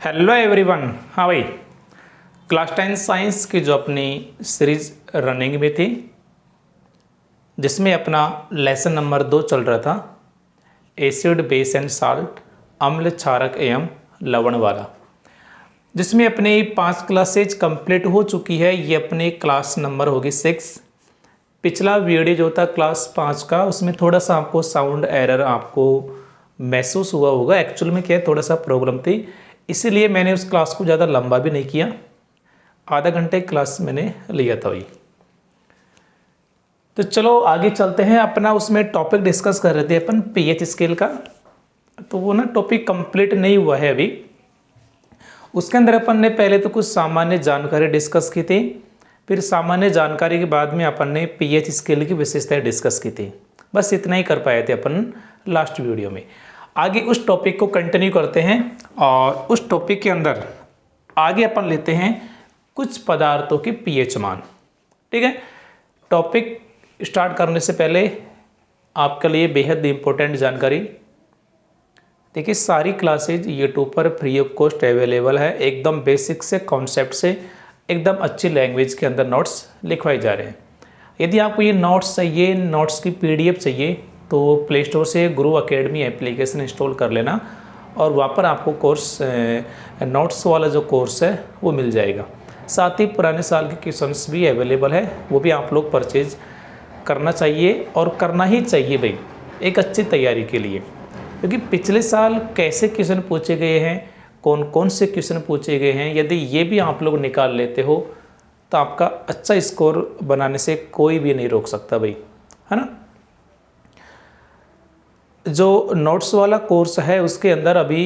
Hello everyone. हाँ भाई, class 10 science की जो अपनी सीरीज रनिंग में थी, जिसमें अपना लेसन नंबर 2 चल रहा था, एसिड बेस एंड साल्ट, अम्ल क्षारक एवं लवण वाला, जिसमें अपनी 5 क्लासेज कंप्लीट हो चुकी है। ये अपने क्लास नंबर होगी 6। पिछला वीडियो जो था क्लास 5 का, उसमें थोड़ा सा आपको साउंड एरर आपको महसूस हुआ होगा। एक्चुअल में क्या है, थोड़ा सा प्रॉब्लम थी, इसीलिए मैंने उस क्लास को ज़्यादा लंबा भी नहीं किया। आधा घंटे क्लास मैंने लिया था वही। तो चलो आगे चलते हैं। अपना उसमें टॉपिक डिस्कस कर रहे थे अपन पीएच स्केल का, तो वो ना टॉपिक कंप्लीट नहीं हुआ है अभी। उसके अंदर अपन ने पहले तो कुछ सामान्य जानकारी डिस्कस की थी, फिर सामान्य जानकारी के बाद में अपन ने पीएच स्केल की विशेषताएं डिस्कस की थी। बस इतना ही कर पाए थे अपन लास्ट वीडियो में। आगे उस टॉपिक को कंटिन्यू करते हैं और उस टॉपिक के अंदर आगे अपन लेते हैं कुछ पदार्थों के पीएच मान। ठीक है, टॉपिक स्टार्ट करने से पहले आपके लिए बेहद इंपॉर्टेंट जानकारी। देखिए, सारी क्लासेज यूट्यूब पर फ्री ऑफ कॉस्ट अवेलेबल है। एकदम बेसिक से कॉन्सेप्ट से एकदम अच्छी लैंग्वेज के अंदर नोट्स लिखवाए जा रहे हैं। यदि आपको ये नोट्स चाहिए, नोट्स की पीडीएफ चाहिए, तो प्ले स्टोर से गुरु एकेडमी एप्लीकेशन इंस्टॉल कर लेना और वहाँ पर आपको कोर्स नोट्स वाला जो कोर्स है वो मिल जाएगा। साथ ही पुराने साल के क्वेश्चंस भी अवेलेबल है, वो भी आप लोग परचेज करना चाहिए और करना ही चाहिए भाई, एक अच्छी तैयारी के लिए। क्योंकि पिछले साल कैसे क्वेश्चन पूछे गए हैं, कौन कौन से क्वेश्चन पूछे गए हैं, यदि ये भी आप लोग निकाल लेते हो तो आपका अच्छा स्कोर बनाने से कोई भी नहीं रोक सकता भाई, है ना। जो नोट्स वाला कोर्स है उसके अंदर अभी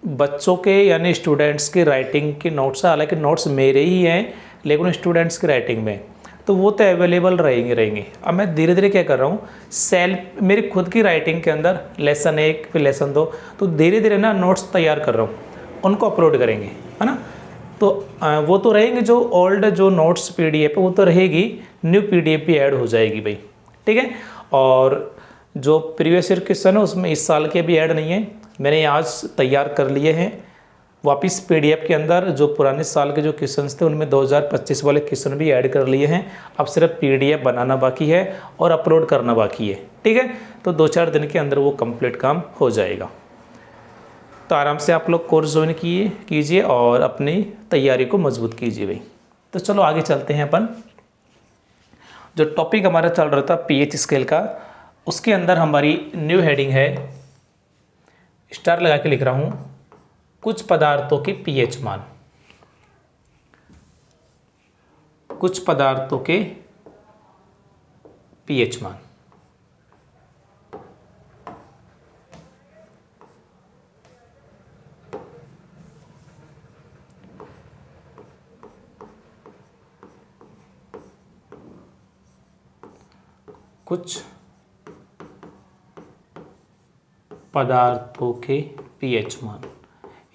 बच्चों के यानी स्टूडेंट्स की राइटिंग की नोट्स है। हालांकि नोट्स मेरे ही हैं, लेकिन स्टूडेंट्स की राइटिंग में तो वो तो अवेलेबल रहेंगे। अब मैं धीरे धीरे क्या कर रहा हूँ, सेल्फ मेरी खुद की राइटिंग के अंदर लेसन 1 फिर लेसन 2, तो धीरे धीरे ना नोट्स तैयार कर रहा हूँ, उनको अपलोड करेंगे, है ना। तो वो तो रहेंगे, जो ओल्ड जो नोट्स पीडीएफ है वो तो रहेगी, न्यू पीडीएफ भी ऐड हो जाएगी भाई। ठीक है, और जो प्रीवियस ईयर क्वेश्चन है उसमें इस साल के भी ऐड नहीं है, मैंने आज तैयार कर लिए हैं वापस पीडीएफ के अंदर। जो पुराने साल के जो क्वेश्चन थे उनमें 2025 वाले क्वेश्चन भी ऐड कर लिए हैं। अब सिर्फ पीडीएफ बनाना बाकी है और अपलोड करना बाकी है। ठीक है, तो 2-4 दिन के अंदर वो कंप्लीट काम हो जाएगा। तो आराम से आप लोग कोर्स ज्वाइन कीजिए और अपनी तैयारी को मजबूत कीजिए भाई। तो चलो आगे चलते हैं अपन। जो टॉपिक हमारा चल रहा था पीएच स्केल का, उसके अंदर हमारी न्यू हेडिंग है, स्टार लगा के लिख रहा हूँ, कुछ पदार्थों के पीएच मान। कुछ पदार्थों के पीएच मान। कुछ पदार्थों के पीएच मान।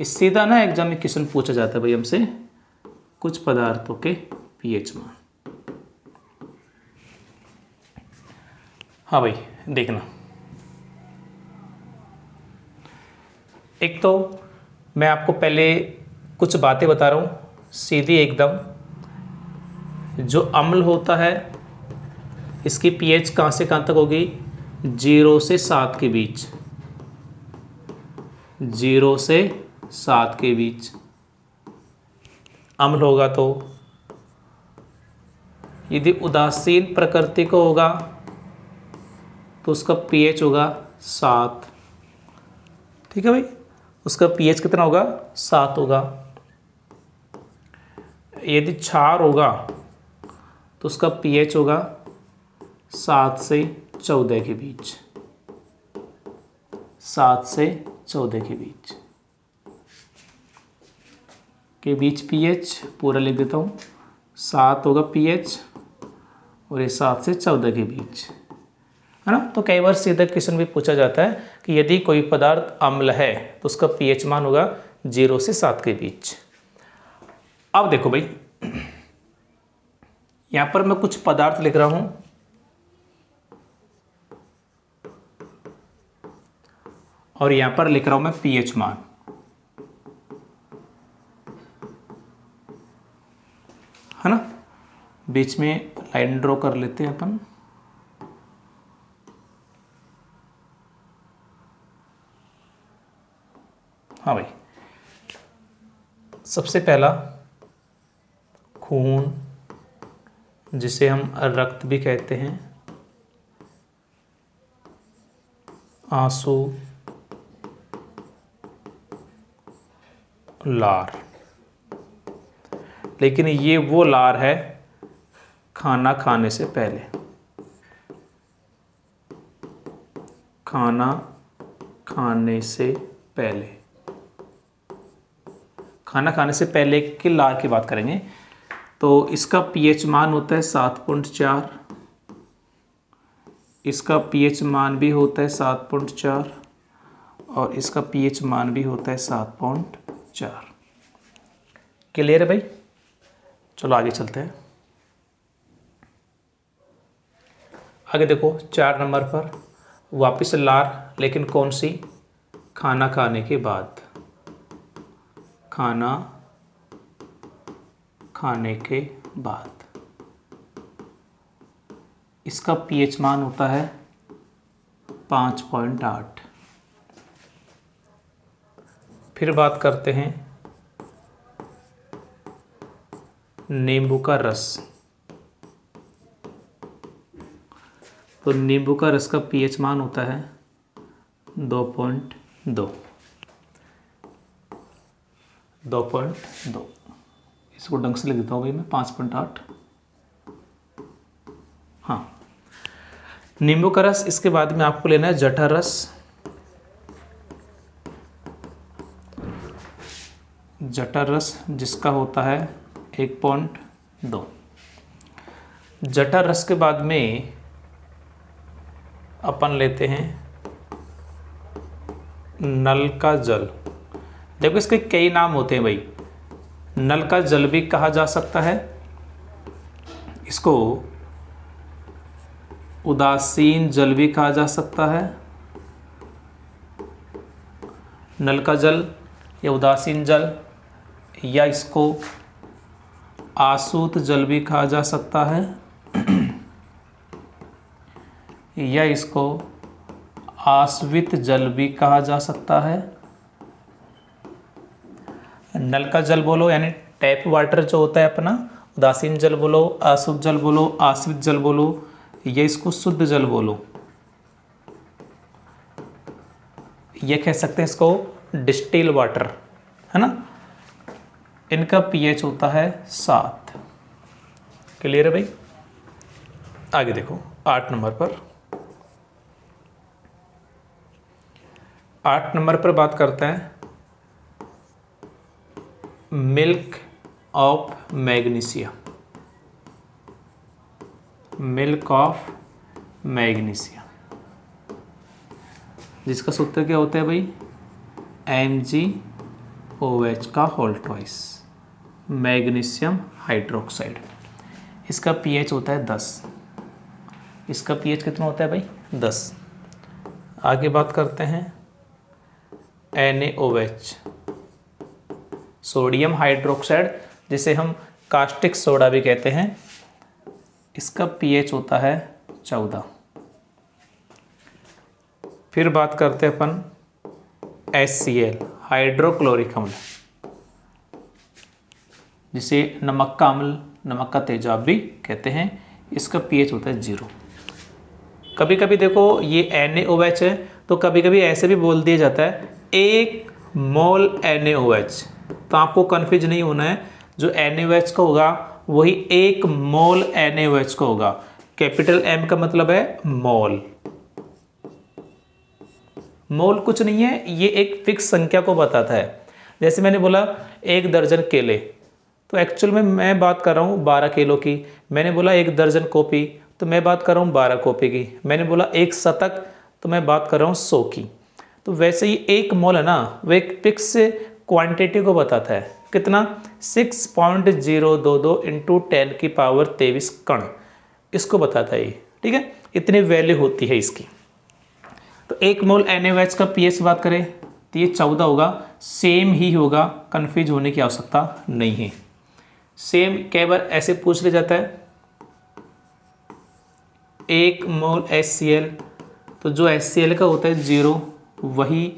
इस सीधा ना एग्जाम में क्वेश्चन पूछा जाता है भाई हमसे, कुछ पदार्थों के पीएच मान। हाँ भाई, देखना, एक तो मैं आपको पहले कुछ बातें बता रहा हूँ सीधी एकदम। जो अम्ल होता है इसकी पीएच कहाँ से कहाँ तक होगी, 0 से 7 के बीच। 0 से 7 के बीच अम्ल होगा। तो यदि उदासीन प्रकृति को होगा तो उसका पीएच होगा 7। ठीक है भाई, उसका पीएच कितना होगा, 7 होगा। यदि क्षार होगा तो उसका पीएच होगा 7 से 14 के बीच। 7 से 14 के बीच पीएच पूरा लिख देता हूँ। 7 होगा पीएच और ये 7 से 14 के बीच, है ना। तो कई बार सीधा क्वेश्चन भी पूछा जाता है कि यदि कोई पदार्थ अम्ल है तो उसका पीएच मान होगा 0 से 7 के बीच। अब देखो भाई, यहां पर मैं कुछ पदार्थ लिख रहा हूं और यहां पर लिख रहा हूं मैं पीएच मान। बीच में लाइन ड्रॉ कर लेते हैं अपन। हाँ भाई, सबसे पहला खून, जिसे हम रक्त भी कहते हैं, आंसू, लार। लेकिन ये वो लार है खाना खाने से पहले। खाना खाने से पहले, खाना खाने से पहले की लार की बात करेंगे तो इसका पीएच मान होता है 7.4, इसका पीएच मान भी होता है 7.4 और इसका पीएच मान भी होता है 7.4। क्लियर है भाई? चलो आगे चलते हैं। आगे देखो 4 नंबर पर वापस लार, लेकिन कौन सी? खाना खाने के बाद। खाना खाने के बाद इसका पीएच मान होता है 5.8। फिर बात करते हैं नींबू का रस। तो नींबू का रस का पीएच मान होता है 2.2। इसको ढंग से लिख देता हूँ भाई मैं, 5.8। हाँ, नींबू का रस। इसके बाद में आपको लेना है जठर रस। जठर रस जिसका होता है 1.2। जठर रस के बाद में अपन लेते हैं नल का जल। देखो इसके कई नाम होते हैं भाई। नल का जल भी कहा जा सकता है, इसको उदासीन जल भी कहा जा सकता है। नल का जल या उदासीन जल, या इसको आसूत जल भी कहा जा सकता है, या इसको आस्वित जल भी कहा जा सकता है। नल का जल बोलो यानी टैप वाटर जो होता है अपना, उदासीन जल बोलो, आसूत जल बोलो, आस्वित जल बोलो, या इसको शुद्ध जल बोलो, ये कह सकते हैं इसको डिस्टिल वाटर, है ना। इनका पीएच होता है 7। क्लियर है भाई? आगे देखो 8 नंबर पर। 8 नंबर पर बात करते हैं milk of magnesia. Milk of magnesia जिसका सूत्र क्या होता है भाई? MgOH का होल ट्वाइस, मैग्नीशियम हाइड्रोक्साइड। इसका पीएच होता है 10। इसका पीएच कितना होता है भाई? 10। आगे बात करते हैं NaOH, सोडियम हाइड्रोक्साइड, जिसे हम कास्टिक सोडा भी कहते हैं। इसका पीएच होता है 14। फिर बात करते हैं अपन HCl, हाइड्रोक्लोरिक अम्ल, जिसे नमक का अम्ल, नमक का तेजाब भी कहते हैं। इसका पीएच होता है 0। कभी कभी देखो ये NaOH है तो कभी कभी ऐसे भी बोल दिया जाता है 1 मोल NaOH। तो आपको कन्फ्यूज नहीं होना है, जो NaOH का होगा वही 1 मोल NaOH का होगा। कैपिटल M का मतलब है मोल। मोल कुछ नहीं है, ये एक फिक्स संख्या को बताता है। जैसे मैंने बोला 1 दर्जन केले, तो एक्चुअल में मैं बात कर रहा हूँ 12 किलो की। मैंने बोला 1 दर्जन कॉपी, तो मैं बात कर रहा हूँ 12 कॉपी की। मैंने बोला 1 शतक, तो मैं बात कर रहा हूँ 100 की। तो वैसे ही 1 मोल है ना, वो एक फिक्स क्वांटिटी को बताता है। कितना? 6.022 इंटू 10⁻23 कण, इसको बताता है ये। ठीक है, इतनी वैल्यू होती है इसकी। तो 1 मोल NaOH का पीएच बात करें तो ये 14 होगा। सेम ही होगा, कन्फ्यूज होने की आवश्यकता नहीं है। सेम कई बार ऐसे पूछ लिया जाता है 1 मोल HCl, तो जो HCl का होता है 0 वही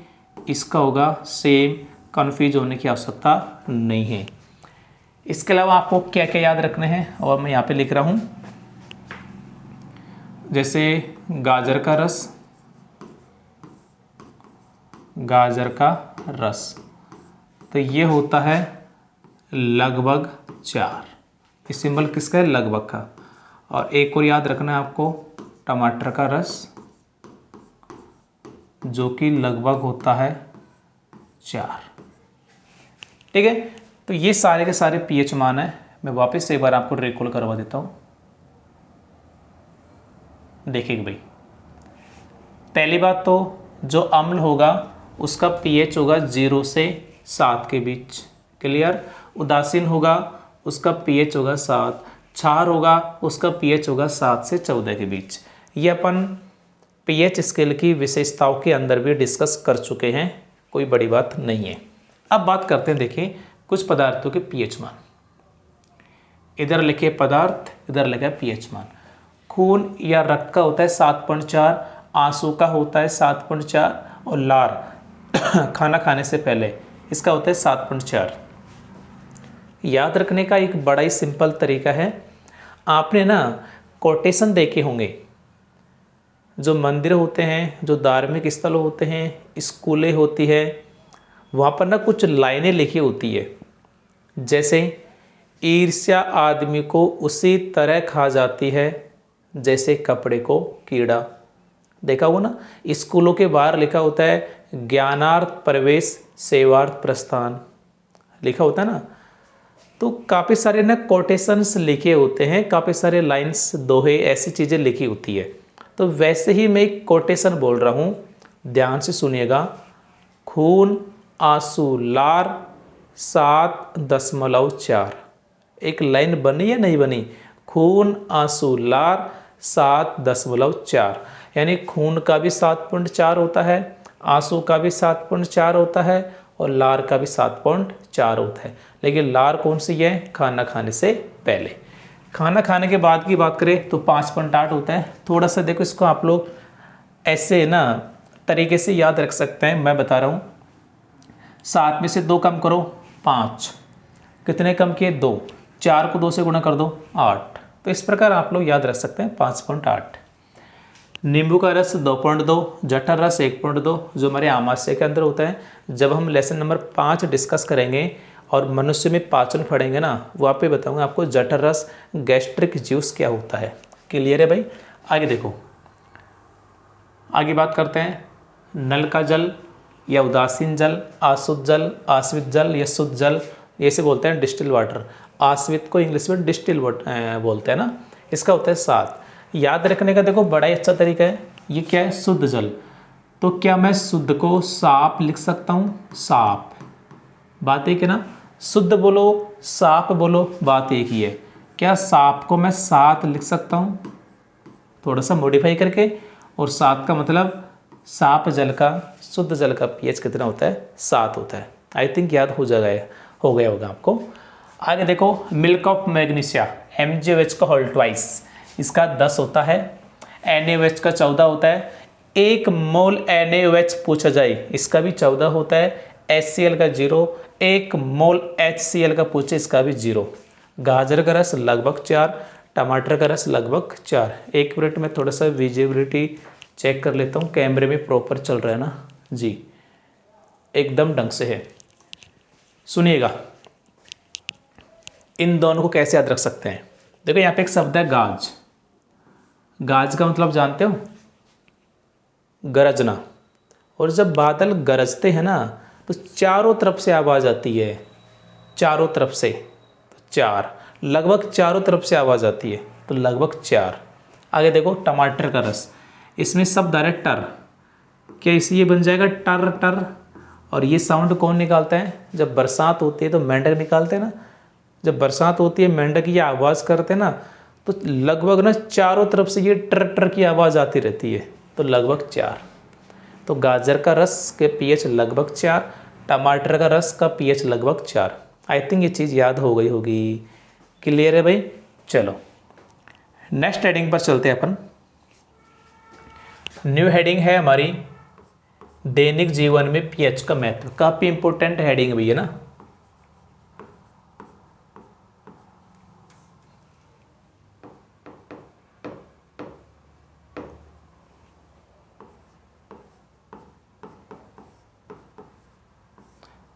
इसका होगा सेम, कन्फ्यूज होने की आवश्यकता नहीं है। इसके अलावा आपको क्या क्या याद रखने हैं और मैं यहाँ पे लिख रहा हूँ, जैसे गाजर का रस, गाजर का रस, तो ये होता है लगभग 4, ये सिंबल किसका है, लगभग का। और एक और याद रखना है आपको, टमाटर का रस जो कि लगभग होता है 4। ठीक है, तो ये सारे के सारे पीएच मान है। मैं वापस से एक बार आपको रिकॉल करवा देता हूँ। देखिए भाई, पहली बात तो जो अम्ल होगा उसका पीएच होगा 0 से 7 के बीच, क्लियर। उदासीन होगा उसका पीएच होगा 7, क्षार होगा उसका पीएच होगा 7 से 14 के बीच। ये अपन पीएच स्केल की विशेषताओं के अंदर भी डिस्कस कर चुके हैं, कोई बड़ी बात नहीं है। अब बात करते हैं, देखिए कुछ पदार्थों के पीएच मान। इधर लिखे पदार्थ, इधर लिखा पीएच मान। खून या रक्त का होता है 7.4, आंसू का होता है 7.4 और लार खाना खाने से पहले इसका होता है 7.4। याद रखने का एक बड़ा ही सिंपल तरीका है, आपने ना कोटेशन देखे होंगे, जो मंदिर होते हैं, जो धार्मिक स्थल होते हैं, स्कूलें होती है, वहाँ पर ना कुछ लाइनें लिखी होती है, जैसे ईर्ष्या आदमी को उसी तरह खा जाती है जैसे कपड़े को कीड़ा। देखा हो ना, स्कूलों के बाहर लिखा होता है ज्ञानार्थ प्रवेश सेवार्थ प्रस्थान, लिखा होता है ना। तो काफ़ी सारे ना कोटेशंस लिखे होते हैं, काफ़ी सारे लाइंस, दोहे, ऐसी चीज़ें लिखी होती है। तो वैसे ही मैं एक कोटेशन बोल रहा हूँ, ध्यान से सुनिएगा। खून, आंसू, लार 7.4। एक लाइन बनी या नहीं बनी? खून, आंसू, लार 7.4, यानी खून का भी 7.4 होता है, आंसू का भी 7.4 होता है और लार का भी 7.4 होता है। लेकिन लार कौन सी है? खाना खाने से पहले। खाना खाने के बाद की बात करें तो 5.8 होता है। थोड़ा सा देखो, इसको आप लोग ऐसे ना तरीके से याद रख सकते हैं। मैं बता रहा हूँ, 7 में से 2 कम करो 5, कितने कम किए? 2। 4 को 2 से गुणा कर दो 8। तो इस प्रकार आप लोग याद रख सकते हैं 5.8। नींबू का रस 2.2, जठर रस 1.2, जो हमारे आमाशय के अंदर होता है। जब हम लेसन नंबर 5 डिस्कस करेंगे और मनुष्य में पाचन पढ़ेंगे ना, वहाँ पे बताऊंगा आपको जठर रस, गैस्ट्रिक जूस क्या होता है। क्लियर है भाई? आगे देखो, आगे बात करते हैं। नल का जल या उदासीन जल, अशुद्ध जल, आश्रित जल या शुद्ध जल, ऐसे बोलते हैं डिस्टिल वाटर। आश्रित को इंग्लिश में डिस्टिल वाटर बोलते हैं ना। इसका होता है 7। याद रखने का देखो बड़ा ही अच्छा तरीका है। ये क्या है? शुद्ध जल। तो क्या मैं शुद्ध को साफ लिख सकता हूँ? साफ, बात एक है ना। शुद्ध बोलो, साफ बोलो, बात एक ही है। क्या साफ को मैं 7 लिख सकता हूँ? थोड़ा सा मॉडिफाई करके। और 7 का मतलब साफ जल का, शुद्ध जल का पीएच कितना होता है? 7 होता है। आई थिंक याद हो गया होगा आपको। आगे देखो, मिल्क ऑफ मैग्नीशिया, MgOH का होल ट्वाइस, इसका 10 होता है। NaOH का 14 होता है। 1 मोल NaOH पूछा जाए, इसका भी 14 होता है। HCl का 0, 1 मोल HCl का पूछे, इसका भी 0। गाजर का रस लगभग 4, टमाटर का रस लगभग 4। 1 मिनट में थोड़ा सा विजिबिलिटी चेक कर लेता हूँ, कैमरे में प्रॉपर चल रहा है ना जी? एकदम ढंग से है। सुनिएगा, इन दोनों को कैसे याद रख सकते हैं। देखो यहाँ पे एक शब्द है गाज। गाज का मतलब जानते हो? गरजना। और जब बादल गरजते हैं ना, तो चारों तरफ से आवाज़ आती है, चारों तरफ से। तो 4, लगभग चारों तरफ से आवाज़ आती है, तो लगभग 4। आगे देखो, टमाटर का रस, इसमें शब्द आ रहा है टर। क्या इसलिए बन जाएगा टर टर? और ये साउंड कौन निकालता है? जब बरसात होती है तो मेंढक निकालते हैं ना। जब बरसात होती है, मेंढक ये आवाज़ करते हैं ना, तो लगभग ना चारों तरफ से ये टर टर की आवाज़ आती रहती है, तो लगभग 4। तो गाजर का रस के पीएच लगभग 4, टमाटर का रस का पीएच लगभग 4। आई थिंक ये चीज़ याद हो गई होगी। क्लियर है भाई? चलो नेक्स्ट हेडिंग पर चलते हैं अपन। न्यू हेडिंग है हमारी दैनिक जीवन में पीएच का महत्व। काफी इंपॉर्टेंट हेडिंग भी है ना।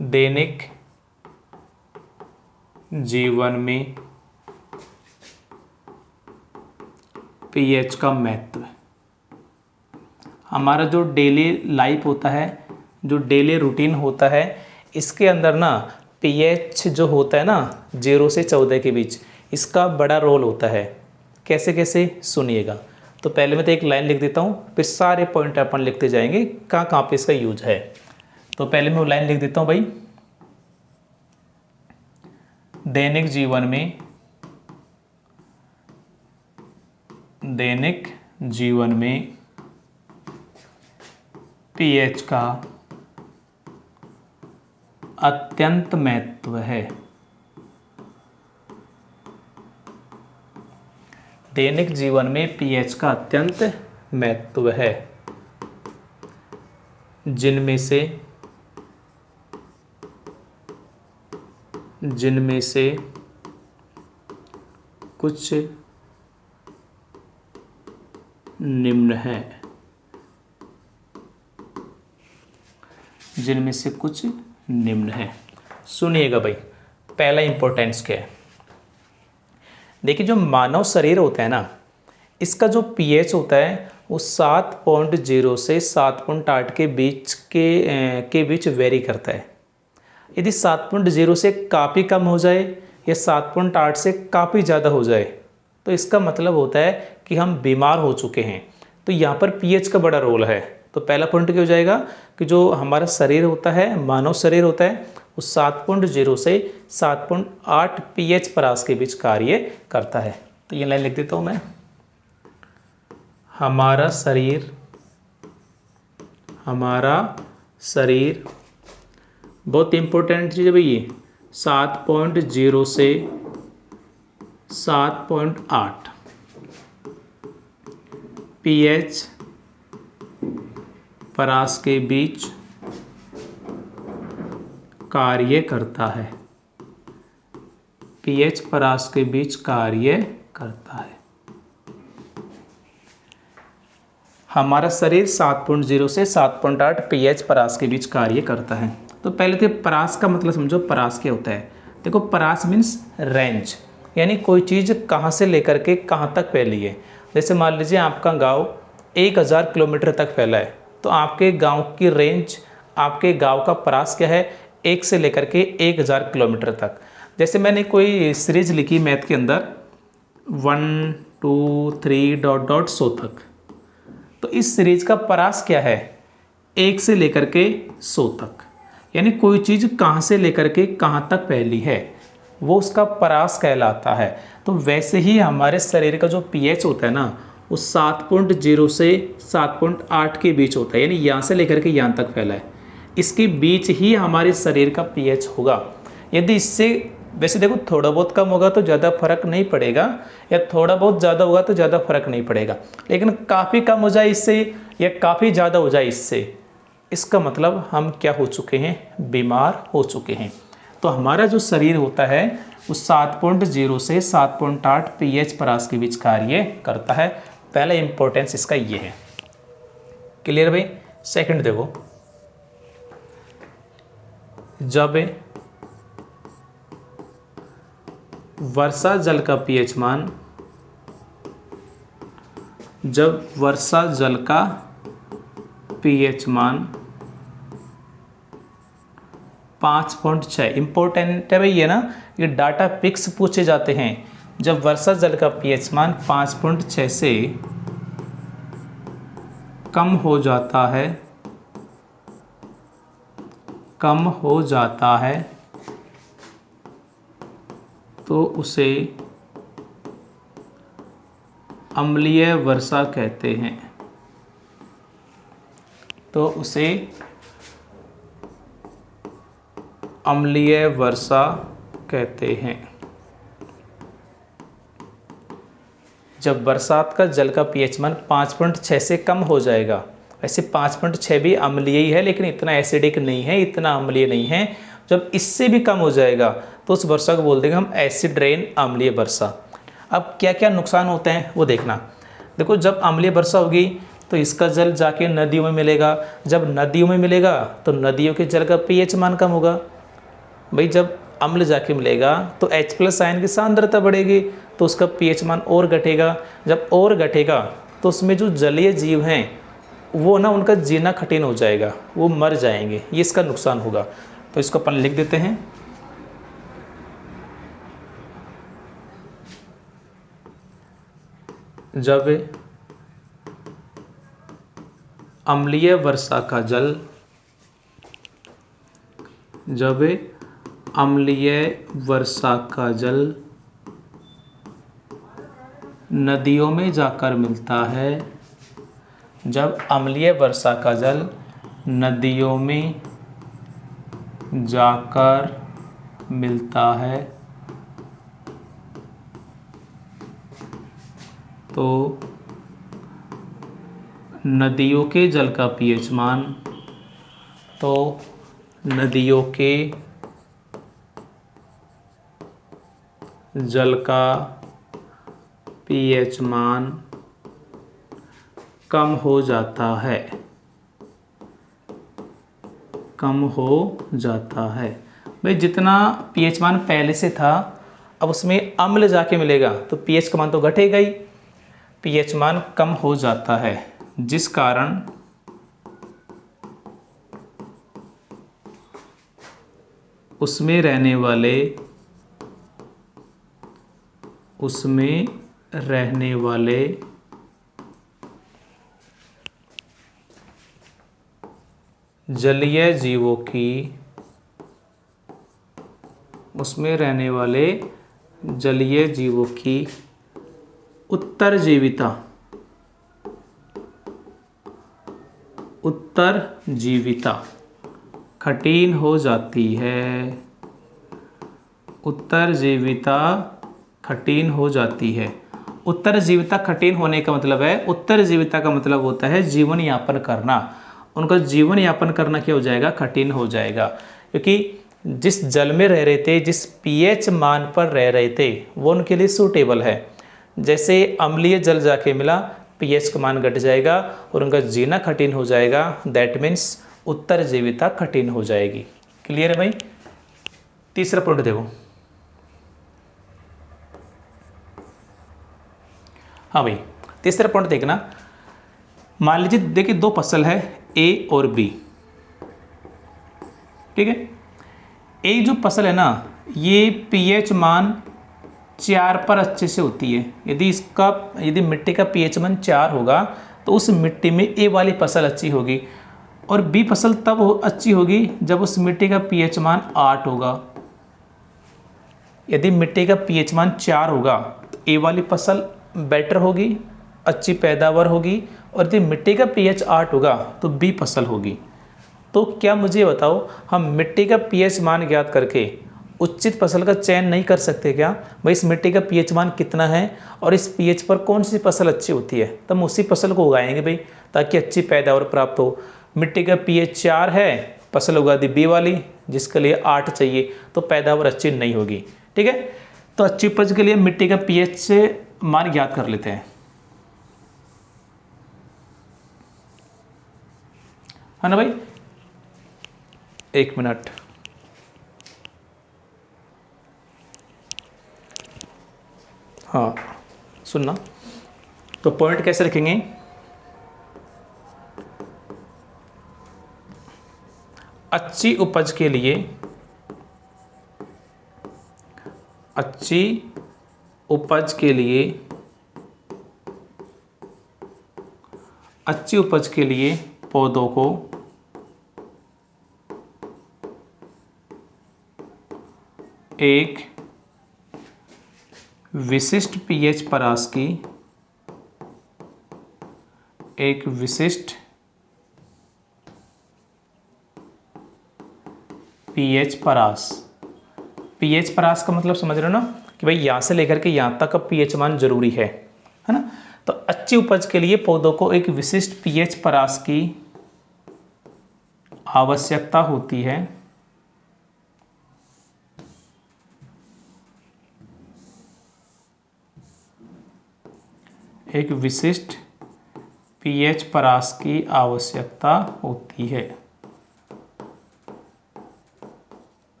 दैनिक जीवन में पीएच का महत्व। हमारा जो डेली लाइफ होता है, जो डेली रूटीन होता है, इसके अंदर ना पीएच जो होता है ना 0 से 14 के बीच, इसका बड़ा रोल होता है। कैसे कैसे सुनिएगा। तो पहले मैं तो एक लाइन लिख देता हूँ, फिर सारे पॉइंट अपन लिखते जाएंगे कहाँ कहाँ पे इसका यूज है। तो पहले मैं वो लाइन लिख देता हूँ भाई, दैनिक जीवन में पीएच का अत्यंत महत्व है। दैनिक जीवन में पीएच का अत्यंत महत्व है, जिनमें से कुछ निम्न है। सुनिएगा भाई, पहला इंपॉर्टेंस क्या है। देखिए जो मानव शरीर होता है ना, इसका जो पीएच होता है वो 7.0 से 7.8 के बीच वेरी करता है। यदि 7.0 से काफ़ी कम हो जाए या 7.8 से काफ़ी ज़्यादा हो जाए तो इसका मतलब होता है कि हम बीमार हो चुके हैं। तो यहाँ पर पीएच का बड़ा रोल है। तो पहला पॉइंट क्या हो जाएगा कि जो हमारा शरीर होता है, मानव शरीर होता है, वो 7.0 से 7.8 पीएच परास के बीच कार्य करता है। तो ये लाइन लिख देता हूँ मैं, हमारा शरीर बहुत इंपॉर्टेंट चीज़ है भाई ये, 7.0 से 7.8 पीएच परास के बीच कार्य करता है। पीएच परास के बीच कार्य करता है। हमारा शरीर 7.0 से 7.8 पीएच परास के बीच कार्य करता है। तो पहले तो परास का मतलब समझो, परास क्या होता है। देखो परास मीन्स रेंज, यानी कोई चीज़ कहाँ से लेकर के कहाँ तक फैली है। जैसे मान लीजिए आपका गांव 1000 किलोमीटर तक फैला है, तो आपके गांव की रेंज, आपके गांव का परास क्या है, 1 से लेकर के 1000 किलोमीटर तक। जैसे मैंने कोई सीरीज लिखी मैथ के अंदर 1 2 3 डॉट डॉट 100 तक, तो इस सीरीज का परास क्या है, 1 से लेकर के 100 तक। यानी कोई चीज़ कहाँ से लेकर के कहाँ तक फैली है वो उसका परास कहलाता है। तो वैसे ही हमारे शरीर का जो पीएच होता है ना, वो 7.0 से 7.8 के बीच होता है, यानी यहाँ से लेकर के यहाँ तक फैला है। इसके बीच ही हमारे शरीर का पीएच होगा। यदि इससे वैसे देखो थोड़ा बहुत कम होगा तो ज़्यादा फर्क नहीं पड़ेगा, या थोड़ा बहुत ज़्यादा होगा तो ज़्यादा फर्क नहीं पड़ेगा, लेकिन काफ़ी कम हो जाए इससे या काफ़ी ज़्यादा हो जाए इससे, इसका मतलब हम क्या हो चुके हैं, बीमार हो चुके हैं। तो हमारा जो शरीर होता है वो 7.0 से 7.8 पीएच परास के बीच कार्य करता है। पहला इंपॉर्टेंस इसका ये है। क्लियर भाई। सेकंड देखो, जब वर्षा जल का पीएच मान, जब वर्षा जल का पीएच मान 5.6, इंपॉर्टेंट है भाई ये ना, ये डाटा पिक्स पूछे जाते हैं। जब वर्षा जल का पीएच मान 5.6 से कम हो जाता है तो उसे अम्लीय वर्षा कहते हैं। तो उसे अम्लीय वर्षा कहते हैं। जब बरसात का जल का पीएच मान 5.6 से कम हो जाएगा। वैसे 5.6 भी अम्लीय ही है, लेकिन इतना एसिडिक नहीं है, इतना अम्लीय नहीं है। जब इससे भी कम हो जाएगा तो उस वर्षा को बोल देंगे हम एसिड रेन, अम्लीय वर्षा। अब क्या क्या नुकसान होते हैं वो देखना। देखो, जब अम्लीय वर्षा होगी तो इसका जल जाके नदियों में मिलेगा। जब नदियों में मिलेगा तो नदियों के जल का पीएच मान कम होगा। भाई, जब अम्ल जाके मिलेगा तो H+ आयन की सांद्रता बढ़ेगी, तो उसका पीएच मान और घटेगा। जब और घटेगा तो उसमें जो जलीय जीव हैं वो ना, उनका जीना कठिन हो जाएगा, वो मर जाएंगे, ये इसका नुकसान होगा। तो इसको अपन लिख देते हैं। जब अम्लीय वर्षा का जल, जब अम्लीय वर्षा का जल नदियों में जाकर मिलता है, जब अम्लीय वर्षा का जल नदियों में जाकर मिलता है तो नदियों के जल का पीएच मान, तो नदियों के जल का पीएच मान कम हो जाता है, कम हो जाता है। भाई, जितना पीएच मान पहले से था अब उसमें अम्ल जाके मिलेगा तो पीएच का मान तो घटेगा ही, पीएच मान कम हो जाता है, जिस कारण उसमें रहने वाले जलीय जीवों की, उसमें रहने वाले जलीय जीवों की उत्तरजीविता कठिन हो जाती है, उत्तरजीविता कठिन हो जाती है। उत्तरजीविता कठिन होने का मतलब है, उत्तरजीविता का मतलब होता है जीवन यापन करना। उनका जीवन यापन करना क्या हो जाएगा, कठिन हो जाएगा, क्योंकि जिस जल में रह रहे थे, जिस पीएच मान पर रह रहे थे वो उनके लिए सूटेबल है। जैसे अम्लीय जल जाके मिला, पीएच का मान घट जाएगा और उनका जीना कठिन हो जाएगा। दैट मीन्स उत्तरजीविता कठिन हो जाएगी। क्लियर है भाई? तीसरा पॉइंट देखो। हाँ भाई, तीसरा पॉइंट देखना। मान लीजिए, देखिए दो फसल है ए और बी, ठीक है। ए जो फसल है ना, ये पीएच मान 4 पर अच्छे से होती है। यदि मिट्टी का पीएच मान 4 होगा तो उस मिट्टी में ए वाली फसल अच्छी होगी, और बी फसल तब अच्छी होगी जब उस मिट्टी का पीएच मान 8 होगा। यदि मिट्टी का पीएच मान 4 होगा तो ए वाली फसल बेटर होगी, अच्छी पैदावार होगी, और यदि मिट्टी का पीएच 8 होगा तो बी फसल होगी। तो क्या मुझे बताओ, हम मिट्टी का पीएच मान ज्ञात करके उचित फसल का चयन नहीं कर सकते क्या? भाई, इस मिट्टी का पीएच मान कितना है और इस पीएच पर कौन सी फसल अच्छी होती है, तब हम उसी फसल को उगाएंगे भाई, ताकि अच्छी पैदावार प्राप्त हो। मिट्टी का पीएच 4 है, फसल उगा दी बी वाली जिसके लिए 8 चाहिए, तो पैदावार अच्छी नहीं होगी। ठीक है, तो अच्छी उपज के लिए मिट्टी का पीएच से मान ज्ञात कर लेते हैं, है ना भाई? एक मिनट। हाँ, सुनना। तो पॉइंट कैसे लिखेंगे? अच्छी उपज के लिए, अच्छी उपज के लिए, अच्छी उपज के लिए पौधों को एक विशिष्ट पीएच परास की, एक विशिष्ट पीएच परास। पीएच परास का मतलब समझ रहे हो ना, कि भाई यहाँ से लेकर के यहाँ तक का पीएच मान जरूरी है ना। तो अच्छी उपज के लिए पौधों को एक विशिष्ट पीएच परास की आवश्यकता होती है। एक विशिष्ट पीएच परास की आवश्यकता होती है।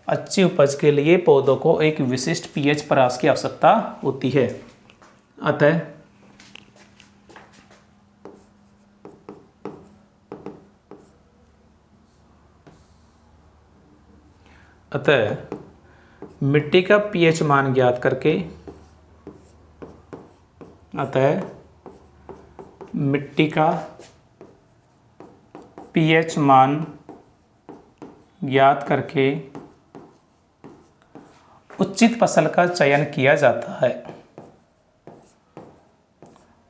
अच्छी उपज के लिए पौधों को एक विशिष्ट पीएच परास की आवश्यकता होती है। अतः मिट्टी का पीएच मान ज्ञात करके मिट्टी का पीएच मान ज्ञात करके उचित फसल का चयन किया जाता है।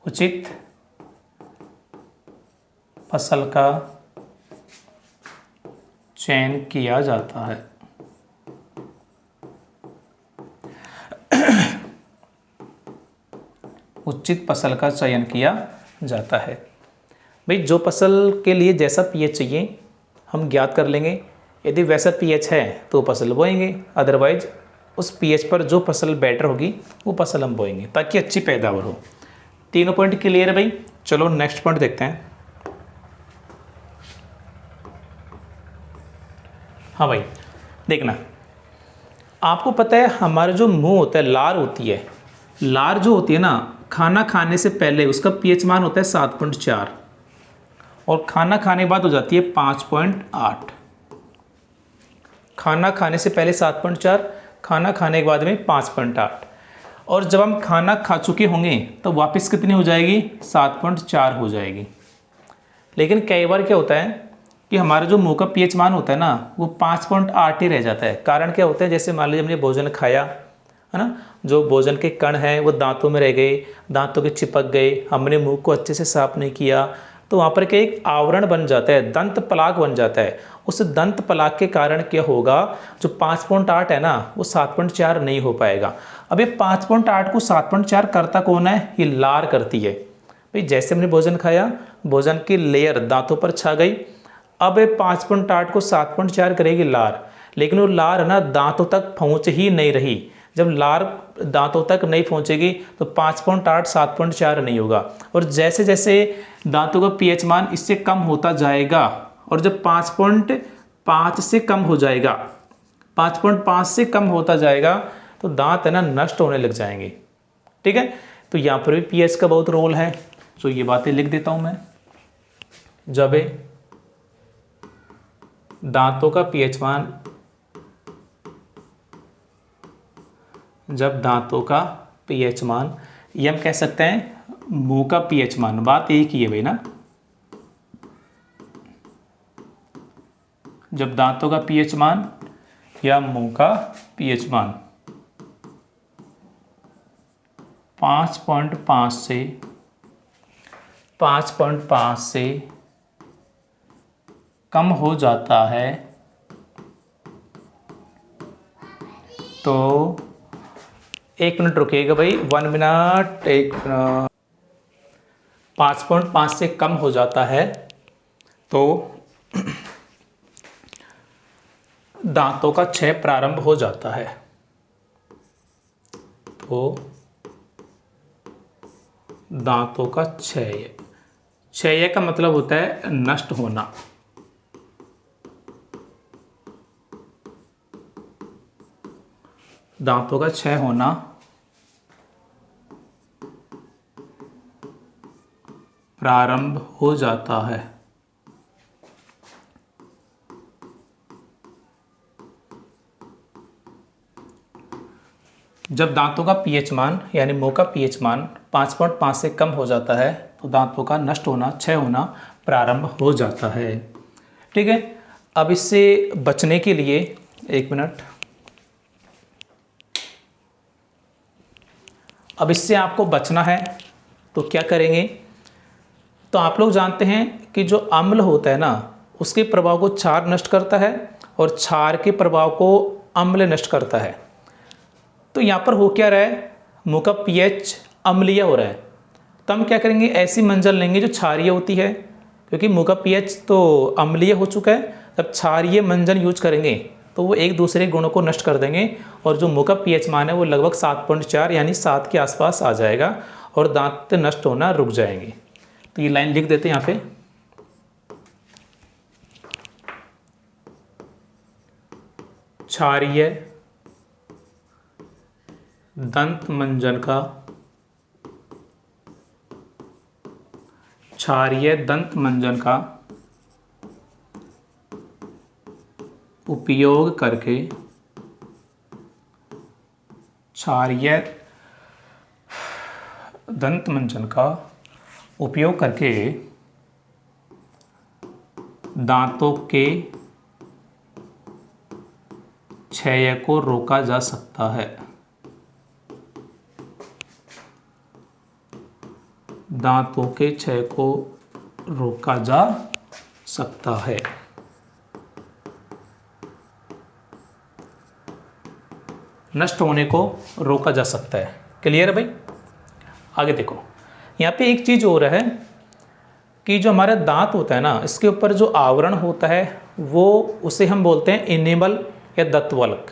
उचित फसल का चयन किया जाता है। उचित फसल का चयन किया जाता है। भाई जो फसल के लिए जैसा पीएच चाहिए हम ज्ञात कर लेंगे, यदि वैसा पीएच है तो फसल बोएंगे, अदरवाइज उस पीएच पर जो फसल बेटर होगी वो फसल हम बोएंगे ताकि अच्छी पैदावार हो। तीनों पॉइंट क्लियर है भाई। चलो नेक्स्ट पॉइंट देखते हैं। हाँ भाई देखना, आपको पता है हमारा जो मुंह होता है, लार होती है, लार जो होती है ना, खाना खाने से पहले उसका पीएच मान होता है 7.4 और खाना खाने के बाद हो जाती है 5.8। खाना खाने से पहले 7.4, खाना खाने के बाद में 5.8, और जब हम खाना खा चुके होंगे तो वापस कितनी हो जाएगी? 7.4 हो जाएगी। लेकिन कई बार क्या होता है कि हमारा जो मुंह का पीएच मान होता है ना वो 5.8 ही रह जाता है। कारण क्या होता है, जैसे मान लीजिए हमने भोजन खाया है ना, जो भोजन के कण हैं वो दांतों में रह गए, दांतों के चिपक गए, हमने मुंह को अच्छे से साफ नहीं किया तो वहाँ पर क्या एक आवरण बन जाता है, दंत पलाक बन जाता है। उस दंत पलाक के कारण क्या होगा, जो 5.8 है ना वो 7.4 नहीं हो पाएगा। अब ये 5.8 को 7.4 करता कौन है? ये लार करती है। भाई जैसे हमने भोजन खाया, भोजन की लेयर दांतों पर छा गई, अब 5.8 को 7.4 करेगी लार, लेकिन वो लार है ना दांतों तक पहुँच ही नहीं रही। जब लार दांतों तक नहीं पहुंचेगी तो 5.8 7.4 नहीं होगा। और जैसे जैसे दांतों का पीएच मान इससे कम होता जाएगा और जब 5.5 से कम हो जाएगा, 5.5 से कम होता जाएगा तो दांत है ना नष्ट होने लग जाएंगे। ठीक है, तो यहाँ पर भी पीएच का बहुत रोल है। तो ये बातें लिख देता हूँ मैं। जब दांतों का पीएच मान, जब दांतों का पीएच मान, ये हम कह सकते हैं मुंह का पीएच मान, बात एक ही है भाई ना। जब दांतों का पीएच मान या मुंह का पीएच मान 5.5 से कम हो जाता है तो 1 मिनट रुकिएगा भाई, 1 मिनट, 1 मिनट। 5.5 से कम हो जाता है तो दांतों का क्षय प्रारंभ हो जाता है। तो दांतों का क्षय, क्षय का मतलब होता है नष्ट होना। दांतों का क्षय होना प्रारंभ हो जाता है। जब दांतों का पीएच मान यानी मुंह का पीएच मान 5.5 से कम हो जाता है तो दांतों का नष्ट होना, क्षय होना प्रारंभ हो जाता है। ठीक है, अब इससे बचने के लिए 1 मिनट, अब इससे आपको बचना है तो क्या करेंगे? तो आप लोग जानते हैं कि जो अम्ल होता है ना उसके प्रभाव को क्षार नष्ट करता है और क्षार के प्रभाव को अम्ल नष्ट करता है। तो यहाँ पर हो क्या रहा है, मुंह का पीएच अम्लीय हो रहा है, तो हम क्या करेंगे, ऐसी मंजन लेंगे जो क्षारीय होती है, क्योंकि मुँह का पीएच तो अम्लीय हो चुका है। जब क्षारीय मंजन यूज करेंगे तो वो एक दूसरे गुणों को नष्ट कर देंगे और जो मुँह का पीएच मान है वो लगभग 7.4 यानी 7 के आसपास आ जाएगा और दांत नष्ट होना रुक जाएंगे। तो ये लाइन लिख देते हैं यहाँ पे, क्षारीय दंत मंजन का, क्षारीय दंत मंजन का उपयोग करके, क्षारीय दंत मंजन का उपयोग करके दांतों के क्षय को रोका जा सकता है। दांतों के क्षय को रोका जा सकता है। नष्ट होने को रोका जा सकता है। क्लियर है भाई? आगे देखो, यहाँ पे एक चीज़ हो रहा है कि जो हमारा दांत होता है ना, इसके ऊपर जो आवरण होता है वो उसे हम बोलते हैं इनेमल या दंतवल्क,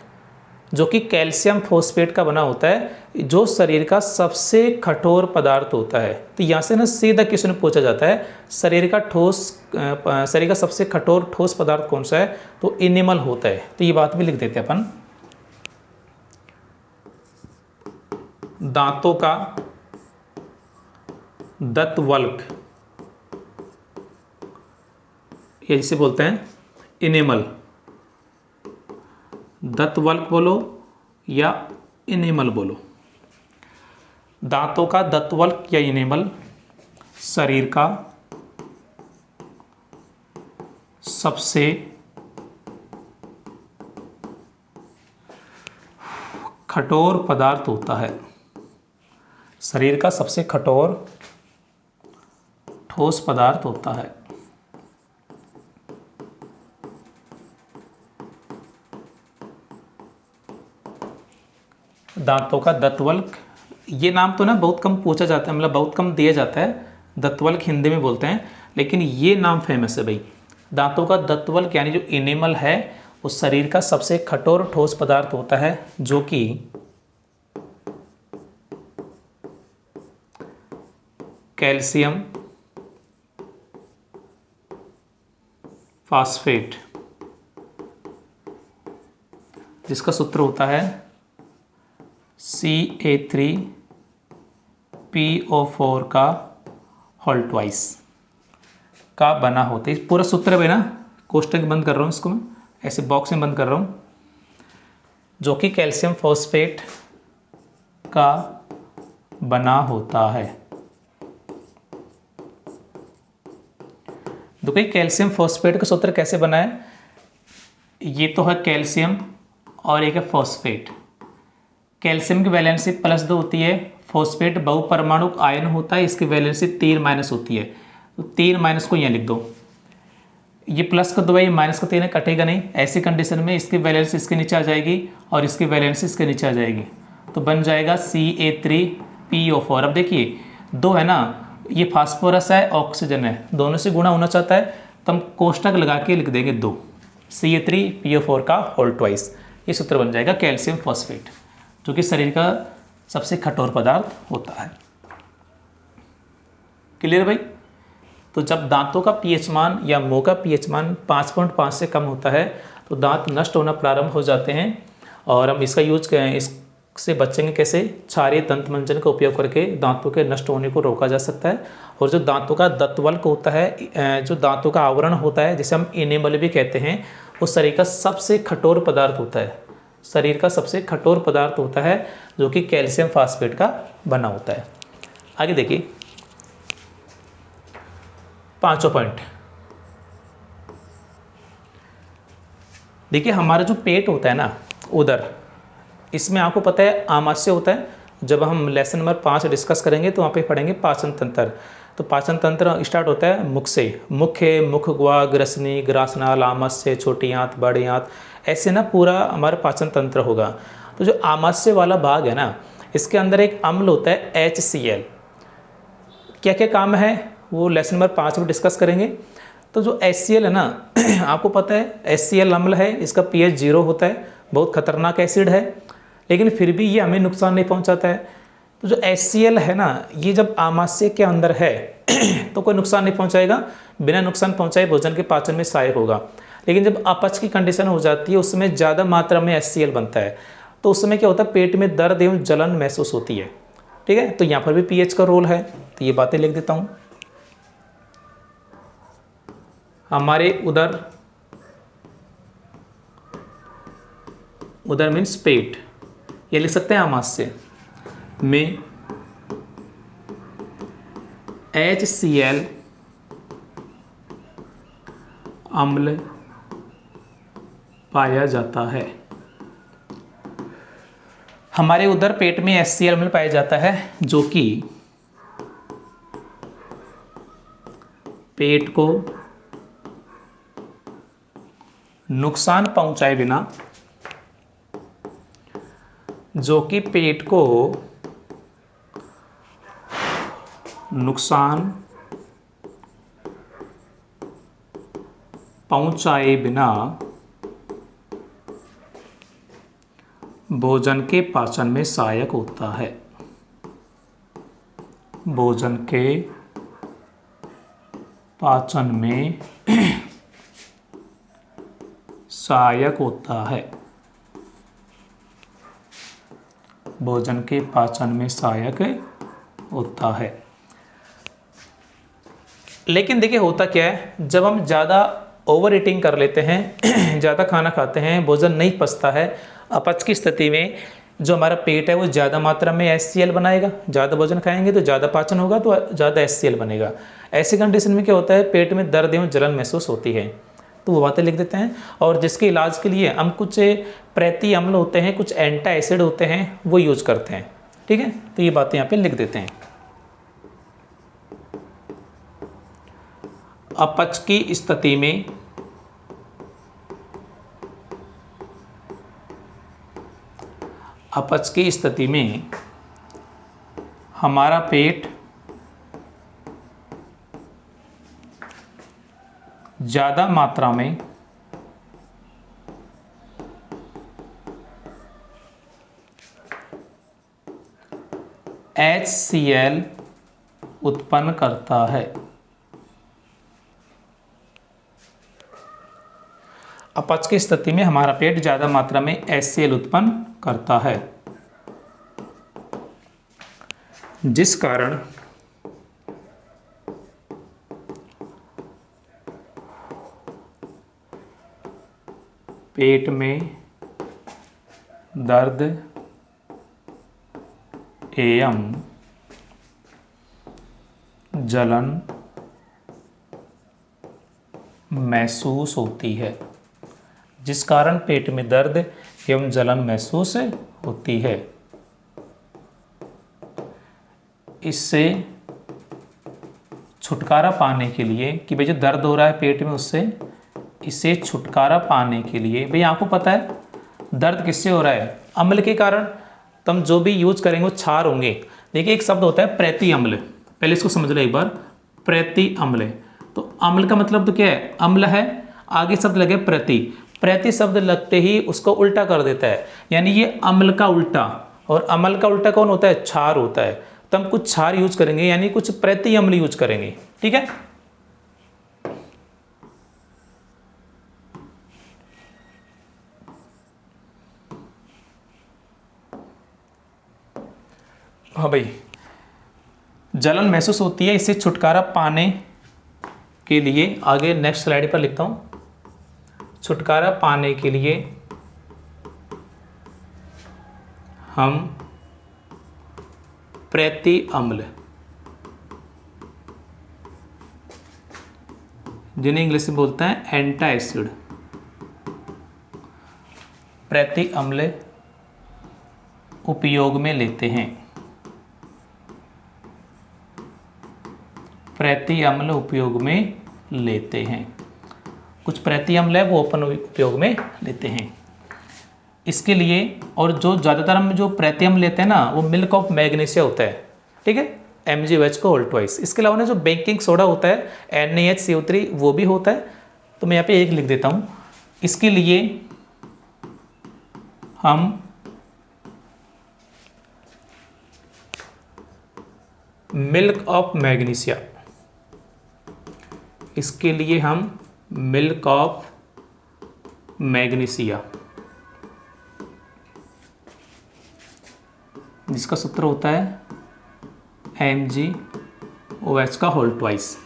जो कि कैल्शियम फॉस्फेट का बना होता है, जो शरीर का सबसे कठोर पदार्थ होता है। तो यहाँ से ना सीधा क्वेश्चन पूछा जाता है, शरीर का सबसे कठोर ठोस पदार्थ कौन सा है? तो इनेमल होता है। तो ये बात भी लिख देते हैं अपन, दांतों का दंतवल्क, ये जिसे बोलते हैं इनेमल, दंतवल्क बोलो या इनेमल बोलो। दांतों का दंतवल्क या इनेमल शरीर का सबसे कठोर पदार्थ होता है। शरीर का सबसे कठोर ठोस पदार्थ होता है। दांतों का दंतवल्क, ये नाम तो ना बहुत कम पूछा जाता है, मतलब बहुत कम दिया जाता है। दंतवल्क हिंदी में बोलते हैं, लेकिन ये नाम फेमस है भाई। दांतों का दंतवल्क यानी जो इनेमल है वो शरीर का सबसे कठोर ठोस पदार्थ होता है, जो कि कैल्शियम फास्फेट, जिसका सूत्र होता है CA3PO4 का होल ट्वाइस का बना होता है। पूरा सूत्र है ना, कोष्टक बंद कर रहा हूँ इसको मैं, ऐसे बॉक्स में बंद कर रहा हूँ, जो कि कैल्शियम फॉस्फेट का बना होता है। देखो कैल्शियम फॉस्फेट का सूत्र कैसे बना है, ये तो है कैल्शियम और एक है फॉस्फेट। कैल्शियम की वैलेंसी +2 होती है, फॉस्फेट बहुपरमाणुक आयन होता है, इसकी वैलेंसी 3- होती है। तो 3- को यहाँ लिख दो, ये प्लस का 2 है, ये माइनस का 3 है, कटेगा नहीं। ऐसी कंडीशन में इसकी वैलेंसी इसके नीचे आ जाएगी और इसकी वैलेंसी इसके नीचे आ जाएगी, तो बन जाएगा CA3PO4। अब देखिए 2 है ना, ये फास्फोरस है, ऑक्सीजन है, दोनों से गुणा होना चाहता है, तो हम कोष्टक लगा के लिख देंगे 2, CA3PO4 का होल ट्वाइस। ये सूत्र बन जाएगा कैल्शियम फॉस्फेट, जो कि शरीर का सबसे कठोर पदार्थ होता है। क्लियर भाई? तो जब दांतों का पीएच मान या मुंह का पीएच मान 5.5 से कम होता है तो दांत नष्ट होना प्रारंभ हो जाते हैं। और हम इसका यूज इससे बचेंगे कैसे? क्षारीय दंत मंजन का उपयोग करके दांतों के नष्ट होने को रोका जा सकता है। और जो दांतों का दंतवल्क होता है, जो दांतों का आवरण होता है, जिसे हम इनेमल भी कहते हैं, वो शरीर का सबसे कठोर पदार्थ होता है। शरीर का सबसे कठोर पदार्थ होता है, जो कि कैल्शियम फास्फेट का बना होता है। आगे देखिए 5वां पॉइंट। देखिए हमारा जो पेट होता है ना, उदर, इसमें आपको पता है आमाशय होता है। जब हम लेसन नंबर 5 डिस्कस करेंगे तो वहाँ पे पढ़ेंगे पाचन तंत्र। तो पाचन तंत्र स्टार्ट होता है मुख से, मुख्य, मुखगुहा, ग्रसनी, ग्रासनाल, आमाशय, छोटी आंत, बड़ी आंत, ऐसे ना पूरा हमारा पाचन तंत्र होगा। तो जो आमाशय वाला भाग है ना, इसके अंदर एक अम्ल होता है HCl। क्या क्या काम है वो लेसन नंबर 5 में डिस्कस करेंगे। तो जो HCl है ना आपको पता है HCl अम्ल है, इसका pH 0 होता है, बहुत खतरनाक एसिड है, लेकिन फिर भी ये हमें नुकसान नहीं पहुंचाता है। तो जो HCl है ना ये जब आमाशय के अंदर है तो कोई नुकसान नहीं पहुंचाएगा, बिना नुकसान पहुंचाए भोजन के पाचन में सहायक होगा। लेकिन जब अपच की कंडीशन हो जाती है उसमें ज़्यादा मात्रा में HCl बनता है, तो उस समय क्या होता है, पेट में दर्द एवं जलन महसूस होती है। ठीक है, तो यहाँ पर भी pH का रोल है, तो ये बातें लिख देता हूँ। हमारे उदर मीन्स पेट, ये लिख सकते हैं आमाशय में HCl अम्ल पाया जाता है। हमारे उधर पेट में HCl अम्ल पाया जाता है जो कि पेट को नुकसान पहुंचाए बिना, जो कि पेट को नुकसान पहुंचाए बिना भोजन के पाचन में सहायक होता है। भोजन के पाचन में सहायक होता है। भोजन के पाचन में सहायक होता है। लेकिन देखिए होता क्या है, जब हम ज़्यादा ओवर ईटिंग कर लेते हैं ज़्यादा खाना खाते हैं, भोजन नहीं पचता है, अपच की स्थिति में जो हमारा पेट है वो ज़्यादा मात्रा में HCl बनाएगा। ज़्यादा भोजन खाएंगे तो ज़्यादा पाचन होगा तो ज़्यादा HCl बनेगा। ऐसी कंडीशन में क्या होता है, पेट में दर्द एवं जलन महसूस होती है। तो वो बातें लिख देते हैं। और जिसके इलाज के लिए हम कुछ प्रति अम्ल होते हैं, कुछ एंटी एसिड होते हैं, वो यूज करते हैं। ठीक है, तो ये बातें यहाँ पे लिख देते हैं। अपच की स्थिति में हमारा पेट ज़्यादा मात्रा में HCl उत्पन्न करता है। अपच की स्थिति में हमारा पेट ज़्यादा मात्रा में HCl उत्पन्न करता है, जिस कारण पेट में दर्द एवं जलन महसूस होती है। जिस कारण पेट में दर्द एवं जलन महसूस होती है। इससे छुटकारा पाने के लिए कि भाई जो दर्द हो रहा है पेट में उससे, इससे छुटकारा पाने के लिए, भाई आपको पता है दर्द किससे हो रहा है, अम्ल के कारण। तो हम जो भी यूज करेंगे वो क्षार होंगे। देखिए एक शब्द होता है प्रति अम्ल, पहले इसको समझ लो एक बार। प्रति अम्ल, तो अम्ल का मतलब तो क्या है, अम्ल है, आगे शब्द लगे प्रति, प्रति शब्द लगते ही उसको उल्टा कर देता है, यानी ये अम्ल का उल्टा। और अम्ल का उल्टा कौन होता है, क्षार होता है। तो हम कुछ क्षार यूज करेंगे, यानी कुछ प्रति अम्ल यूज करेंगे। ठीक है, हाँ भाई, जलन महसूस होती है, इससे छुटकारा पाने के लिए, आगे नेक्स्ट स्लाइड पर लिखता हूं, छुटकारा पाने के लिए हम प्रति अम्ल, जिन्हें इंग्लिश में बोलते हैं एंटी एसिड, प्रति अम्ल उपयोग में लेते हैं। प्रति अम्ल उपयोग में लेते हैं। कुछ प्रति अम्ल है वो अपन उपयोग में लेते हैं। इसके लिए, और जो ज़्यादातर हम जो प्रेतियम लेते हैं ना वो मिल्क ऑफ मैग्नीशिया होता है, ठीक है, MgOH को होल ट्वाइस। इसके अलावा ना जो बेकिंग सोडा होता है NaHCO3 वो भी होता है, तो मैं यहाँ पे एक लिख देता हूँ। इसके लिए हम मिल्क ऑफ मैग्नीशिया, इसके लिए हम मिल्क ऑफ मैग्नीशिया, जिसका सूत्र होता है MgOH का होल ट्वाइस,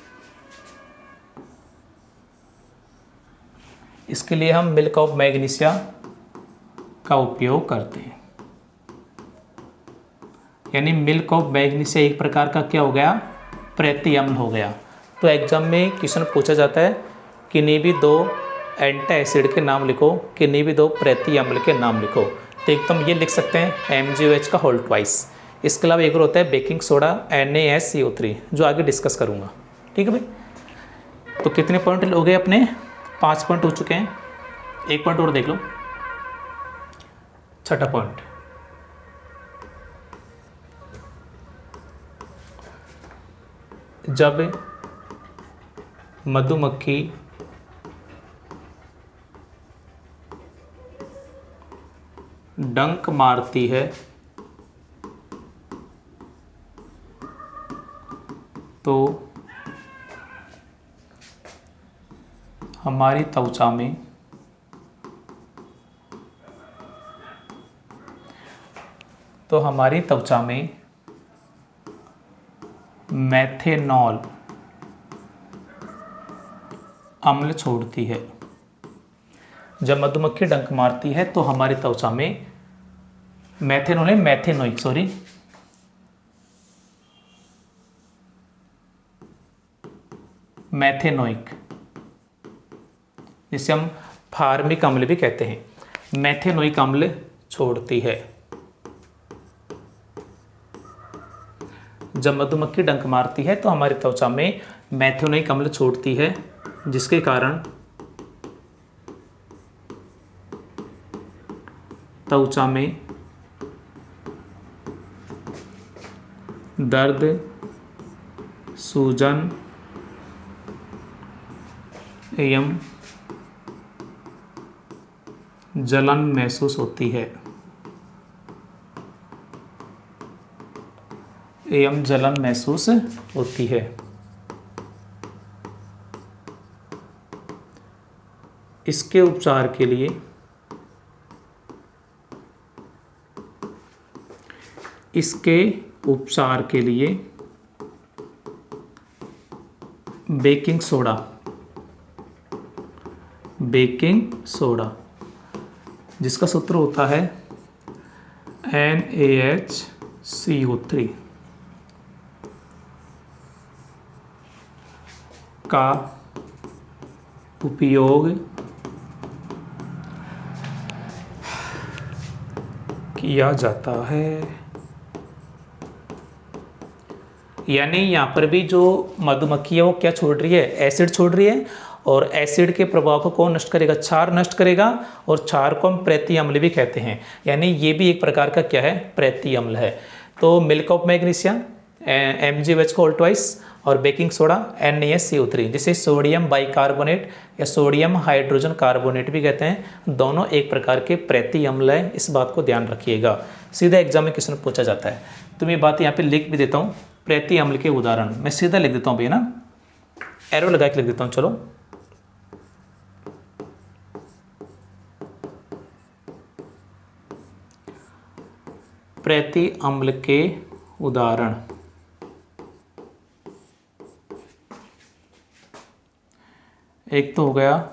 इसके लिए हम मिल्क ऑफ मैग्नीशिया का उपयोग करते हैं। यानी मिल्क ऑफ मैग्नीशिया एक प्रकार का क्या हो गया, प्रेतियम्ल हो गया। तो एग्जाम में क्वेश्चन पूछा जाता है किन्हीं भी दो एंटी एसिड के नाम लिखो, किन्हीं भी दो प्रेतियम्ल के नाम लिखो, तो एकदम ये लिख सकते हैं MgOH का होल ट्वाइस। इसके अलावा एक और होता है बेकिंग सोडा NaSCO3, जो आगे डिस्कस करूँगा, ठीक है भाई। तो कितने पॉइंट हो गए अपने, 5 पॉइंट हो चुके हैं। एक पॉइंट और देख लो, छठा पॉइंट, जब मधुमक्खी डंक मारती है तो हमारी त्वचा में मेथेनॉल अम्ल छोड़ती है। जब मधुमक्खी डंक मारती है तो हमारी त्वचा में मेथेनॉल है, मैथेनोइक, जिसे हम फार्मिक अम्ल भी कहते हैं, मैथेनोइक अम्ल छोड़ती है। जब मधुमक्खी डंक मारती है तो हमारी त्वचा में मैथेनोइक अम्ल छोड़ती है, जिसके कारण त्वचा में दर्द, सूजन एवं जलन महसूस होती है, इसके उपचार के लिए बेकिंग सोडा, जिसका सूत्र होता है NaHCO3 का उपयोग किया जाता है। यानी यहाँ पर भी जो मधुमक्खी है वो क्या छोड़ रही है, एसिड छोड़ रही है, और एसिड के प्रभाव को कौन नष्ट करेगा, क्षार नष्ट करेगा, और क्षार को हम प्रेती अम्ल भी कहते हैं। यानी ये भी एक प्रकार का क्या है, प्रेती अम्ल है। तो मिल्क ऑफ मैग्नीशिया MgOH को होल ट्वाइस, और बेकिंग सोडा NaCO3, जिसे सोडियम बाइकार्बोनेट या सोडियम हाइड्रोजन कार्बोनेट भी कहते हैं, दोनों एक प्रकार के प्रेती अम्ल है। इस बात को ध्यान रखिएगा, सीधा एग्जाम में क्वेश्चन पूछा जाता है। तो मैं बात यहाँ पे लिख भी देता हूँ, प्रेती अम्ल के उदाहरण मैं सीधा लिख देता हूँ भैया ना, एरो लगा के लिख देता हूँ। चलो, प्रेती अम्ल के उदाहरण, एक तो हो गया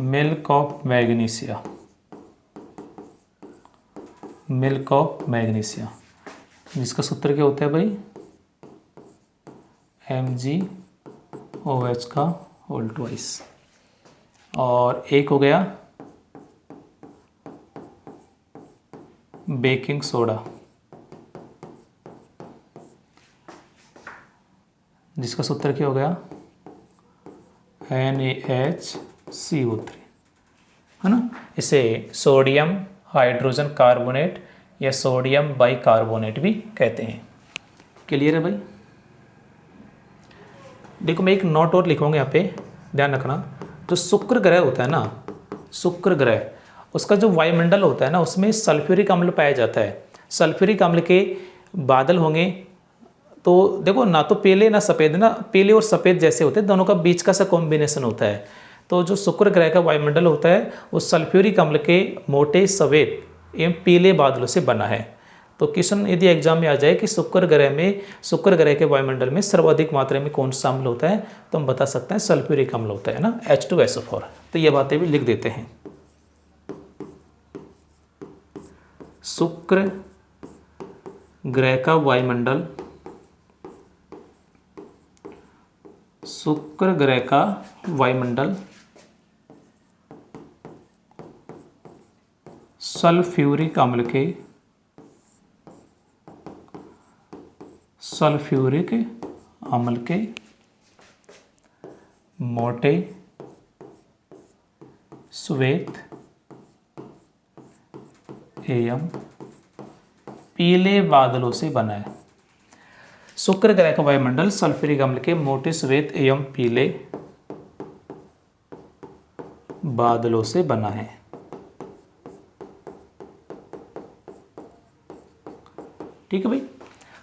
मिल्क ऑफ मैग्नीशिया, जिसका सूत्र क्या होता है भाई, MgOH का होल ट्वाइस। और एक हो गया बेकिंग सोडा, जिसका सूत्र क्या हो गया, NaHCO3, है ना। इसे सोडियम हाइड्रोजन कार्बोनेट या सोडियम बाइकार्बोनेट भी कहते हैं। क्लियर है भाई। देखो मैं एक नोट और लिखूंगा यहाँ पे, ध्यान रखना। जो शुक्र ग्रह होता है ना, शुक्र ग्रह, उसका जो वायुमंडल होता है ना, उसमें सल्फ्यूरिक अम्ल पाया जाता है। सल्फ्यूरिक अम्ल के बादल होंगे तो देखो ना तो पीले ना सफ़ेद, ना पीले और सफ़ेद जैसे होते हैं, दोनों का बीच का सा कॉम्बिनेशन होता है। तो जो शुक्र ग्रह का वायुमंडल होता है वो सल्फ्यूरिक अम्ल के मोटे सफ़ेद एवं पीले बादलों से बना है। तो क्वेश्चन यदि एग्जाम में आ जाए कि शुक्र ग्रह के वायुमंडल में सर्वाधिक मात्रा में कौन सा अम्ल होता है, तो हम बता सकते हैं सल्फ्यूरिक अम्ल होता है ना, H2SO4। तो ये बातें भी लिख देते हैं। शुक्र ग्रह का वायुमंडल, शुक्र ग्रह का वायुमंडल सल्फ्यूरिक अम्ल के मोटे श्वेत एवं पीले बादलों से बना है। शुक्र ग्रह का वायुमंडल सल्फ्यूरिक अम्ल के मोटे श्वेत एवं पीले बादलों से बना है। ठीक है भाई।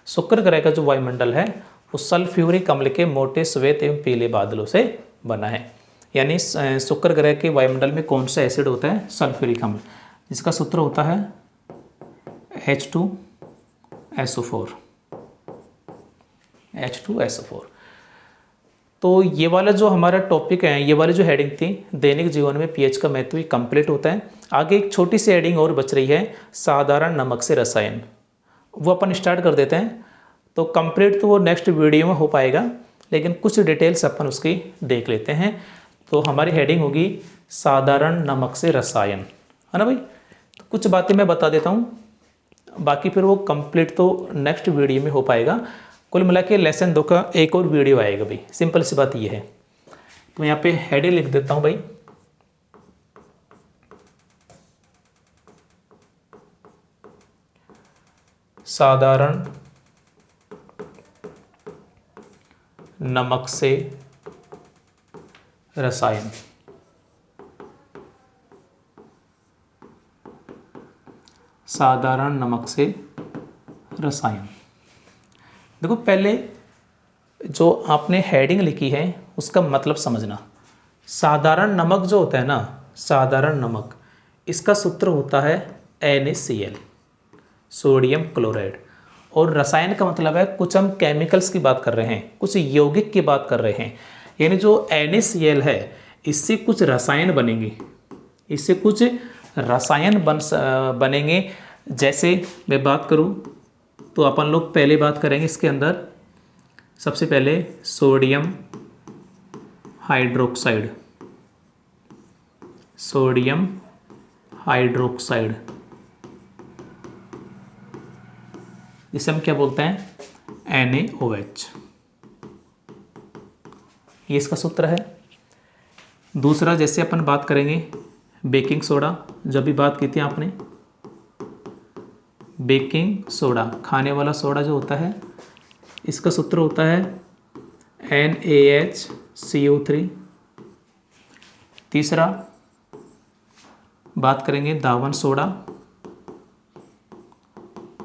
शुक्र ग्रह का जो वायुमंडल है वो सल्फ्यूरिक अम्ल के मोटे श्वेत एवं पीले बादलों से बना है। यानी शुक्र ग्रह के वायुमंडल में कौन सा एसिड होता है, सल्फ्यूरिक अम्ल, जिसका सूत्र होता है H2SO4। तो ये वाला जो हमारा टॉपिक है, ये वाली जो हेडिंग थी दैनिक जीवन में पीएच का महत्व, कंप्लीट होता है। आगे एक छोटी सी हेडिंग और बच रही है, साधारण नमक से रसायन, वो अपन स्टार्ट कर देते हैं। तो कंप्लीट तो वो नेक्स्ट वीडियो में हो पाएगा, लेकिन कुछ डिटेल्स अपन उसकी देख लेते हैं। तो हमारी हेडिंग होगी साधारण नमक से रसायन, है ना भाई। तो कुछ बातें मैं बता देता हूँ, बाकी फिर वो कंप्लीट तो नेक्स्ट वीडियो में हो पाएगा। कुल मिला के लेसन 2 का एक और वीडियो आएगा भाई, सिंपल सी बात ये है। तो यहाँ पे हेडिंग लिख देता हूँ भाई, साधारण नमक से रसायन। साधारण नमक से रसायन। देखो पहले जो आपने हेडिंग लिखी है उसका मतलब समझना। साधारण नमक जो होता है ना, साधारण नमक, इसका सूत्र होता है NaCl, सोडियम क्लोराइड। और रसायन का मतलब है कुछ हम केमिकल्स की बात कर रहे हैं, कुछ यौगिक की बात कर रहे हैं। यानी जो NaCl है इससे कुछ रसायन बनेंगे, इससे कुछ रसायन बनेंगे। जैसे मैं बात करूं तो अपन लोग पहले बात करेंगे इसके अंदर, सबसे पहले सोडियम हाइड्रोक्साइड, सोडियम हाइड्रोक्साइड, जिसे हम क्या बोलते हैं, NaOH, ये इसका सूत्र है। दूसरा जैसे अपन बात करेंगे बेकिंग सोडा, जब भी बात की थी आपने, बेकिंग सोडा, खाने वाला सोडा जो होता है, इसका सूत्र होता है NaHCO3। तीसरा बात करेंगे दावन सोडा,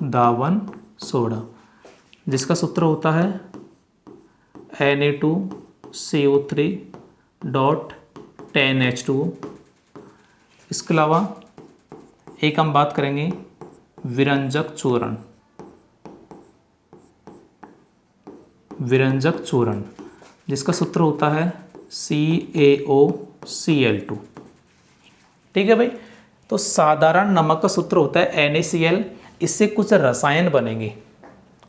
दावन सोडा, जिसका सूत्र होता है Na2CO3.10H2O। इसके अलावा एक हम बात करेंगे विरंजक चूर्ण, विरंजक चूर्ण, जिसका सूत्र होता है CaOCl2। ठीक है भाई। तो साधारण नमक का सूत्र होता है NaCl, इससे कुछ रसायन बनेंगे,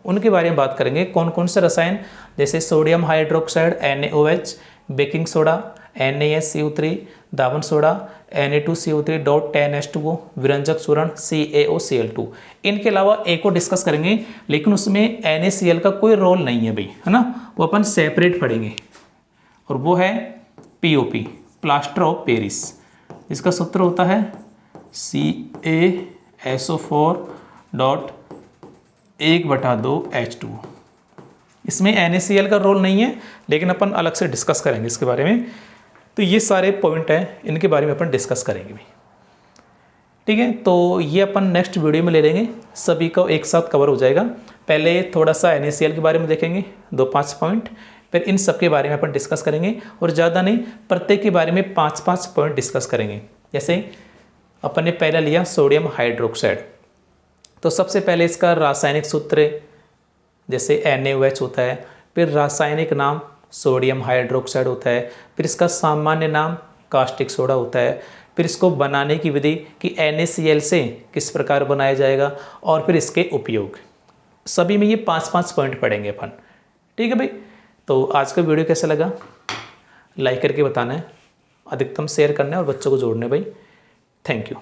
उनके बारे में बात करेंगे। कौन कौन से रसायन, जैसे sodium hydroxide NaOH, baking soda NaSCO3, दावन सोडा Na2CO3.10H2O, विरंजक चूर्ण CaOCl2। इनके अलावा एक और डिस्कस करेंगे, लेकिन उसमें NaCl का कोई रोल नहीं है भाई, है ना, वो अपन सेपरेट पढ़ेंगे। और वो है POP, प्लास्टर ऑफ पेरिस। इसका सूत्र होता है CaSO4.1/2 H2। इसमें NaCl का रोल नहीं है, लेकिन अपन अलग से डिस्कस करेंगे इसके बारे में। तो ये सारे पॉइंट हैं, इनके बारे में अपन डिस्कस करेंगे भी। ठीक है, तो ये अपन नेक्स्ट वीडियो में ले लेंगे, सभी को एक साथ कवर हो जाएगा। पहले थोड़ा सा NaCl के बारे में देखेंगे 2-5 पॉइंट, फिर इन सब के बारे में अपन डिस्कस करेंगे, और ज़्यादा नहीं, प्रत्येक के बारे में 5-5 पॉइंट डिस्कस करेंगे। जैसे अपन ने पहला लिया सोडियम हाइड्रोक्साइड, तो सबसे पहले इसका रासायनिक सूत्र जैसे NaOH होता है, फिर रासायनिक नाम सोडियम हाइड्रोक्साइड होता है, फिर इसका सामान्य नाम कास्टिक सोडा होता है, फिर इसको बनाने की विधि कि NaCl से किस प्रकार बनाया जाएगा, और फिर इसके उपयोग। सभी में ये 5-5 पॉइंट पढ़ेंगे अपन। ठीक है भाई, तो आज का वीडियो कैसा लगा लाइक करके बताना है, अधिकतम शेयर करना है और बच्चों को जोड़ना है भाई। Thank you.